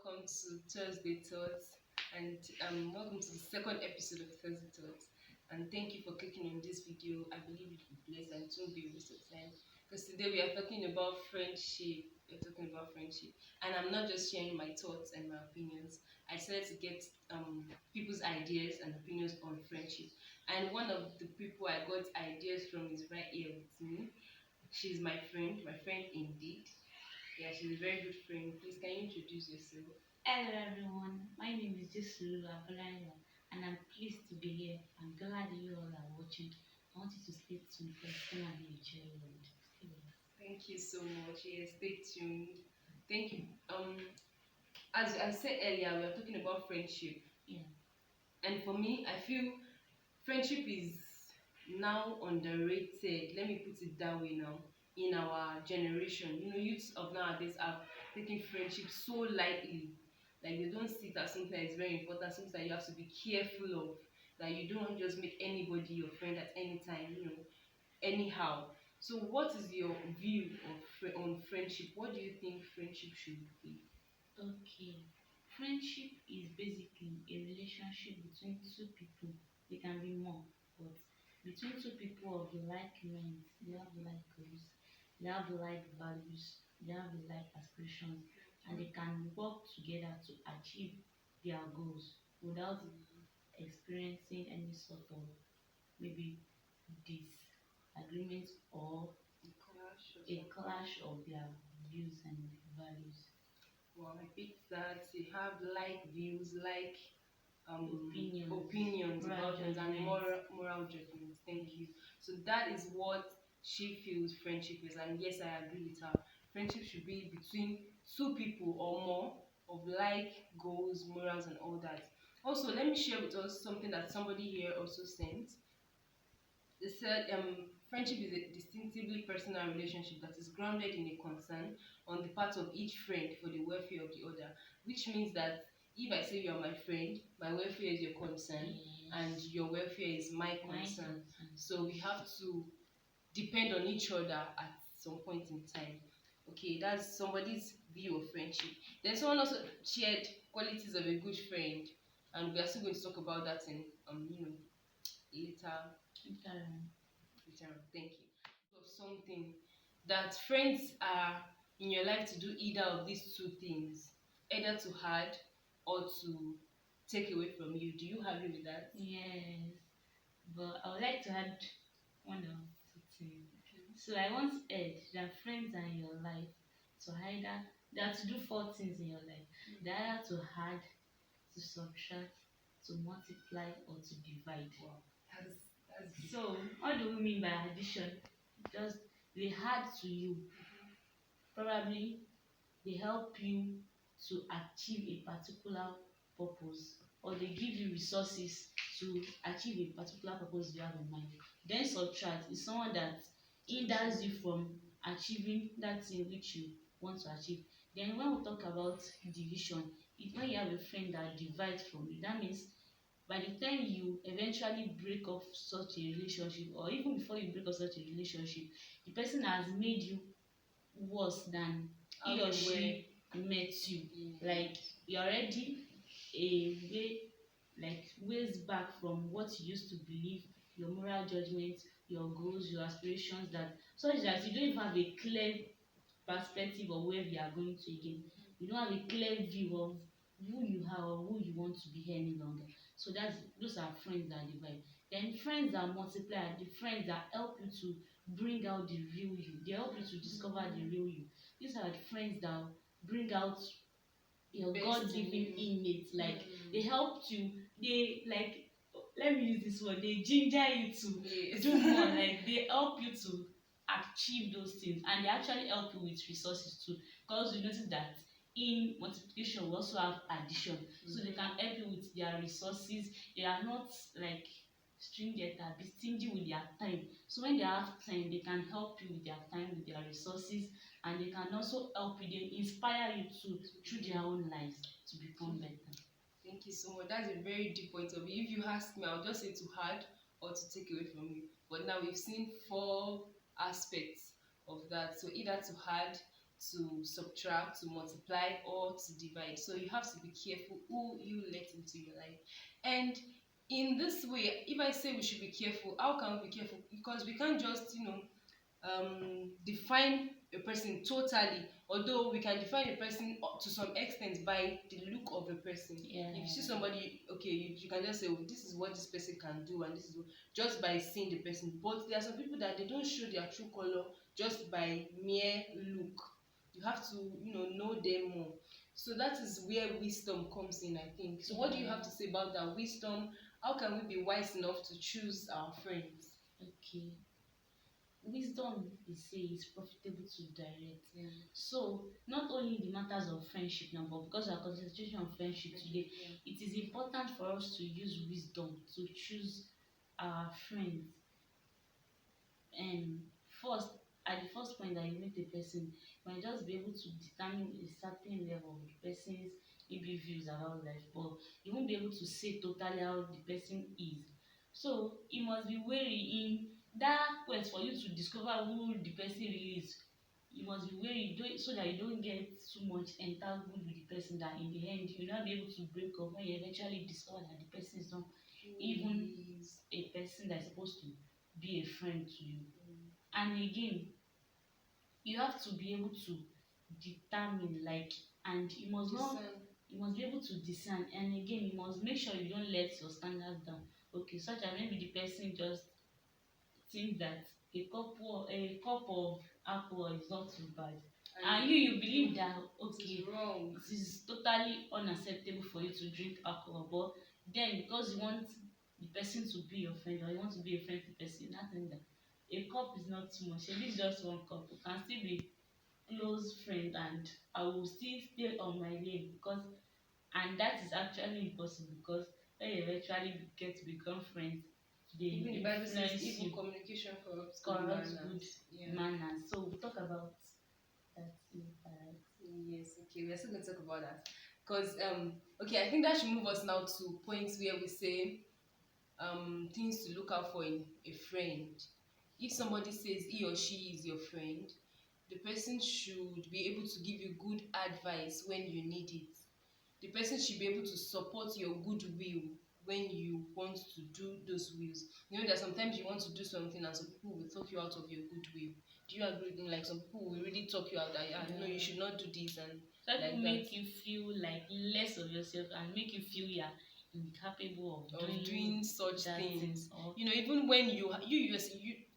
welcome to Thursday Thoughts, and welcome to the second episode of Thursday Thoughts. And thank you for clicking on this video. I believe it will be blessed and it won't be a waste of time. Because today we are talking about friendship. We're talking about friendship, and I'm not just sharing my thoughts and my opinions. I decided to get people's ideas and opinions on friendship. And one of the people I got ideas from is right here with me. She's my friend indeed. Yeah, she's a very good friend. Please, can you introduce yourself? Hello everyone, my name is Jesulu Abolaya and I'm pleased to be here. I'm glad you all are watching. I want you to stay tuned because it's gonna be a joy ride. Stay with us. Thank you so much. Yes, stay tuned. Thank you. As I said earlier, we are talking about friendship, Yeah. and for me, I feel friendship is now underrated. Let me put it that way now. In our generation, youths of nowadays are taking friendship so lightly. Like they don't see it as something that is very important, something that you have to be careful of. That you don't just make anybody your friend at any time. Anyhow. So, what is your view of on friendship? What do you think friendship should be? Okay. Friendship is basically a relationship between two people. They can be more, but between two people of like minds, they have like goals, they have like values, they have like aspirations, and they can work together to achieve their goals without experiencing any sort of maybe disagreement or The clash or a something. clash of their views and values, Well, I picked that they have like views, like opinions, opinions moral about things and judgments. moral judgments. Thank you. So that is what she feels friendship is, and yes, I agree with her. Friendship should be between two people or more of like goals, morals, and all that. Also, let me share with us something that somebody here also sent. They said friendship is a distinctively personal relationship that is grounded in a concern on the part of each friend for the welfare of the other, which means that if I say you're my friend, my welfare is your concern, and Yes, your welfare is my my concern. concern. So we have to depend on each other at some point in time. Okay, that's somebody's view of friendship. Then someone also shared qualities of a good friend, and we are still going to talk about that in later. Okay. Thank you. Of something that friends are in your life to do either of these two things, either to add or to take away from you. Do you agree with that? Yes, but I would like to add one or two things. Okay. So I once heard that friends are in your life to either they are to do four things in your life. They are either to add, to subtract, to multiply, or to divide. Wow, that's deep. So what do we mean by addition? Just they add to you. Probably they help you to achieve a particular purpose or they give you resources to achieve a particular purpose you have in mind. Then subtract is someone that hinders you from achieving that thing which you want to achieve. Then when we talk about division, it's when you have a friend that divides from you. That means by the time you eventually break off such a relationship or even before you break off such a relationship, the person has made you worse than How he or you were. she met you. Yeah. Like you're already a way like ways back from what you used to believe, your moral judgments, your goals, your aspirations, that such that you don't even have a clear perspective of where you are going to again. You don't have a clear view of who you are or who you want to be any longer. So those are friends that divide. Then friends that multiply are the friends that help you to bring out the real you. They help you to discover the real you. These are the friends that bring out The your best in God-given you. innate. Like they Mm. help you. They like let me use this word. They ginger you to Yes. do more. Like they help you to achieve those things, and they actually help you with resources too. Because you notice that in multiplication we also have addition, so they can help you with their resources. They are not like stringent or be stingy with their time. So when they have time, they can help you with their time, with their resources, and they can also help you. They inspire you to through their own lives to become better. Thank you so much. That's a very deep point of view. If you ask me, I'll just say to add or to take away from you. But now we've seen four aspects of that. So either to add, to subtract, to multiply, or to divide. So you have to be careful who you let into your life. And in this way, if I say we should be careful, how can we be careful? Because we can't just, define a person totally, although we can define a person to some extent by the look of a person. Yeah. If you see somebody, okay, you can just say, oh, this is what this person can do, and this is what, just by seeing the person. But there are some people that they don't show their true color just by mere look. You have to, know them more. So that is where wisdom comes in, I think. So what do you have to say about that wisdom? How can we be wise enough to choose our friends? Okay. Wisdom, they say, is profitable to direct. Yeah. So not only the matters of friendship now, but because we are concentrating on friendship today, it is important for us to use wisdom to choose our friends. And first, at the first point that you meet a person, you might just be able to determine a certain level of the person's maybe views about life, but you won't be able to say totally how the person is. So you must be wary in that quest for you to discover who the person really is. You must be wary so that you don't get too much entangled with the person that in the end you'll not be able to break up when you eventually discover that the person is not even a person that's supposed to be a friend to you. And again, you have to be able to determine, like, and you must not, you must be able to discern. And again, you must make sure you don't let your standards down. Okay, such as maybe the person just think that a cup of apple is not too bad, and you believe that okay, it is totally unacceptable for you to drink alcohol, but then because you want the person to be your friend, or you want to be a friend to the person, not think that a cup is not too much. If it's just one cup, we can still be close friend, and I will still stay on my lane. Because and that is actually impossible, because when you eventually get to become friends, they Even the Bible says influence even you, communication corrupts good corrupt manners. good manners. So we'll talk about that later, right? Yes, okay, we're still going to talk about that. Because okay, I think that should move us now to points where we say things to look out for in a friend. If somebody says he or she is your friend, the person should be able to give you good advice when you need it. The person should be able to support your goodwill when you want to do those wills. You know that sometimes you want to do something and some people will talk you out of your goodwill. Do you agree with me? Like some people will really talk you out that no, you should not do this, and That like will that. make you feel like less of yourself and make you feel you're incapable of Doing such things. Or Even when you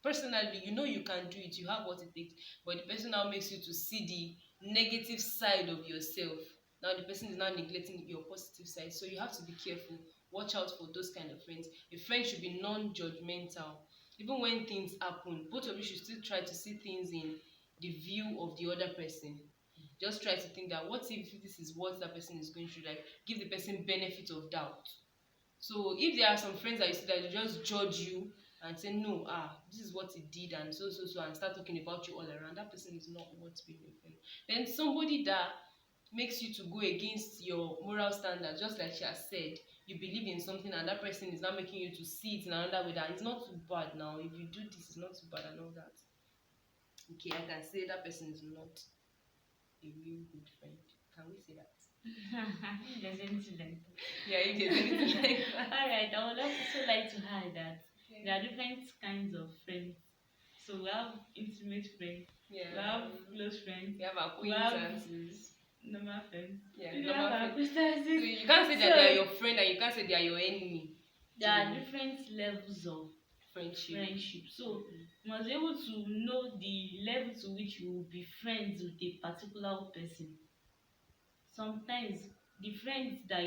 personally, you can do it, you have what it takes, but the person now makes you to see the negative side of yourself. Now the person is now neglecting your positive side, so you have to be careful. Watch out for those kind of friends. A friend should be non-judgmental. Even when things happen, both of you should still try to see things in the view of the other person. Just try to think that what if this is what that person is going through, like give the person benefit of doubt. So if there are some friends that you see that they just judge you and say no, this is what he did and so and start talking about you all around, that person is not worth being your friend. Then somebody that makes you to go against your moral standards, just like she has said, you believe in something and that person is now making you to see it in another way that it's not too bad now. If you do this, it's not too bad and all that. Okay, I can say that person is not a real good friend. Can we say that? there's anything like that. Yeah, if there's anything like that. All right, I would also like to add that there are different kinds of friends. So we have intimate friends, we have close friends, we have acquaintances, normal friends, yeah, we normal have friends. So acquaintances. you can't say that they are your friend and you can't say they are your enemy. There are different levels of friendship. So you must be able to know the level to which you will be friends with a particular person. Sometimes the friends that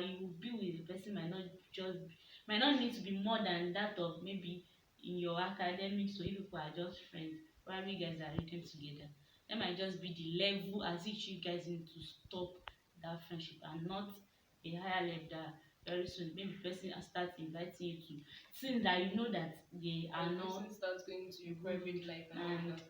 you will be with the person might not need to be more than that of maybe in your academics. So if people are just friends, probably you guys are reading together, that might just be the level as if you guys need to stop that friendship, and not a higher level that very soon maybe the person starts inviting you to things that you know that they are and not. person starts going to your private life and all that.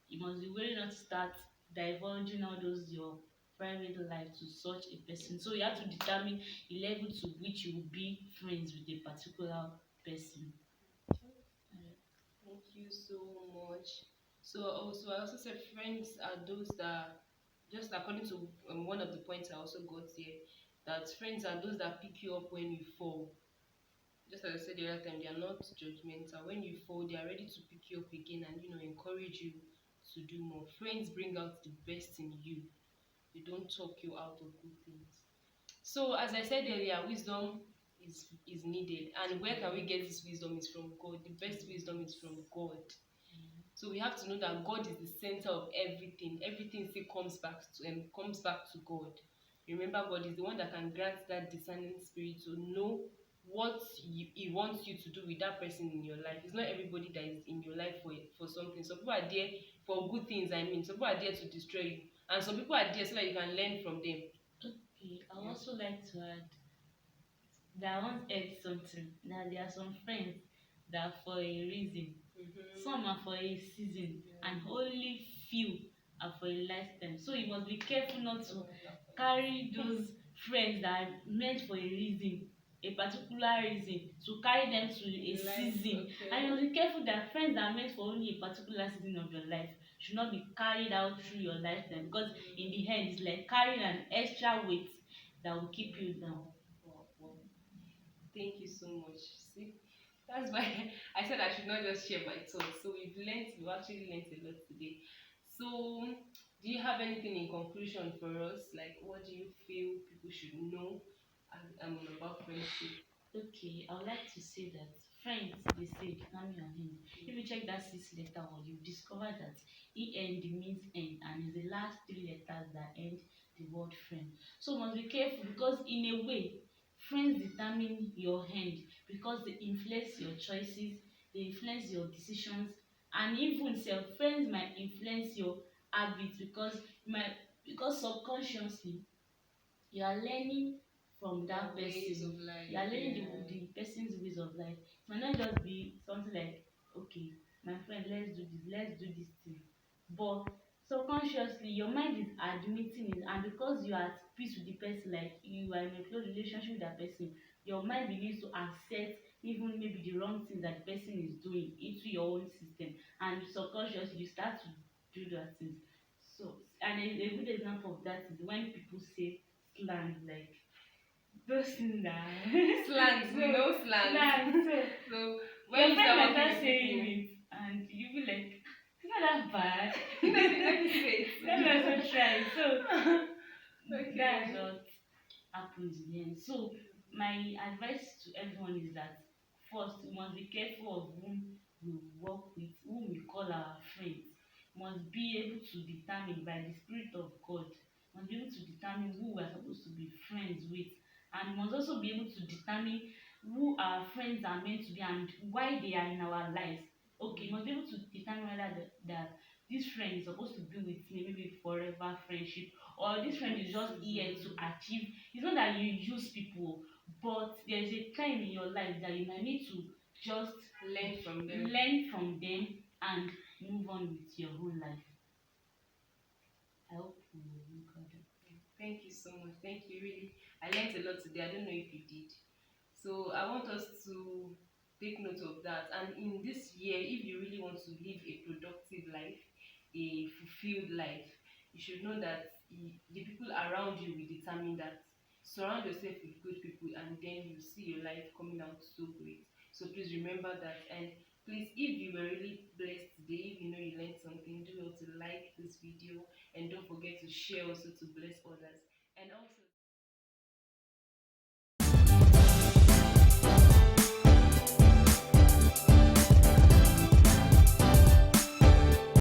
You must be willing not to start divulging all those your private life to such a person. So you have to determine the level to which you will be friends with a particular person. Thank you so much. So also I also said friends are those that, just according to one of the points I also got here, that friends are those that pick you up when you fall. Just as I said the other time, they are not judgmental. When you fall, they are ready to pick you up again and encourage you to do more. Friends bring out the best in you. They don't talk you out of good things. So as I said earlier, wisdom is needed. And where can we get this wisdom? Is from God. The best wisdom is from God. So we have to know that God is the center of everything. Everything still comes back to God. Remember, God is the one that can grant that discerning spirit to know what He wants you to do with that person in your life. It's not everybody that is in your life for something. Some people are there for good things. I mean, some people are there to destroy you, and some people are there so that you can learn from them. Okay, I would Yeah. also like to add that I once heard something that there are some friends that for a reason, some are for a season, and only few are for a lifetime. So you must be careful not to carry those friends that are meant for a reason, a particular reason, to carry them to a season. Okay. And you must be careful that friends that are meant for only a particular season of your life should not be carried out through your lifetime, because in the end it's like carrying an extra weight that will keep you down. Wow, wow. Thank you so much. See, that's why I said I should not just share my thoughts. So we've actually learned a lot today. So, do you have anything in conclusion for us? Like, what do you feel people should know about friendship? Okay, I would like to say that friends, they say determine your end. If you check that six-letter word, you discover that END means end, and is the last three letters that end the word friend. So must be careful, because in a way, friends determine your end because they influence your choices, they influence your decisions, and even self friends might influence your habits, because because subconsciously you are learning from that Ways of person. life. You are learning Yeah. the person's ways of life. It might not just be something like, okay, my friend, let's do this thing, but subconsciously your mind is admitting it, and because you are at peace with the person, like you are in a close relationship with that person, your mind begins to accept even maybe the wrong things that the person is doing into your own system, and subconsciously you start to do those things. So, and a good example of that is when people say slang, like those things that Slangs, we know slangs. slang. So So when your you friend start might working start with saying people, it, and you be like, it's not that bad. let me say it. Let me also try. So that's Okay. what happens in the end. So my advice to everyone is that first we must be careful of whom we work with, whom we call our friends. Must be able to determine by the spirit of God. Must be able to determine who we are supposed to be friends with, and must also be able to determine who our friends are meant to be and why they are in our lives. Okay, must be able to determine whether that this friend is supposed to be with me, maybe forever friendship, or this friend is just here to achieve. It's not that you use people, but there's a time in your life that you might need to just learn from them and move on with your whole life. I hope you got it. Thank you so much. Thank you. Really, I learned a lot today. I don't know if you did. So I want us to take note of that. And in this year, if you really want to live a productive life, a fulfilled life, you should know that the people around you will determine that. Surround yourself with good people, and then you see your life coming out so great. So please remember that. And please, if you were really blessed today, if you know you learned something, do well to like this video, and don't forget to share also to bless others. And also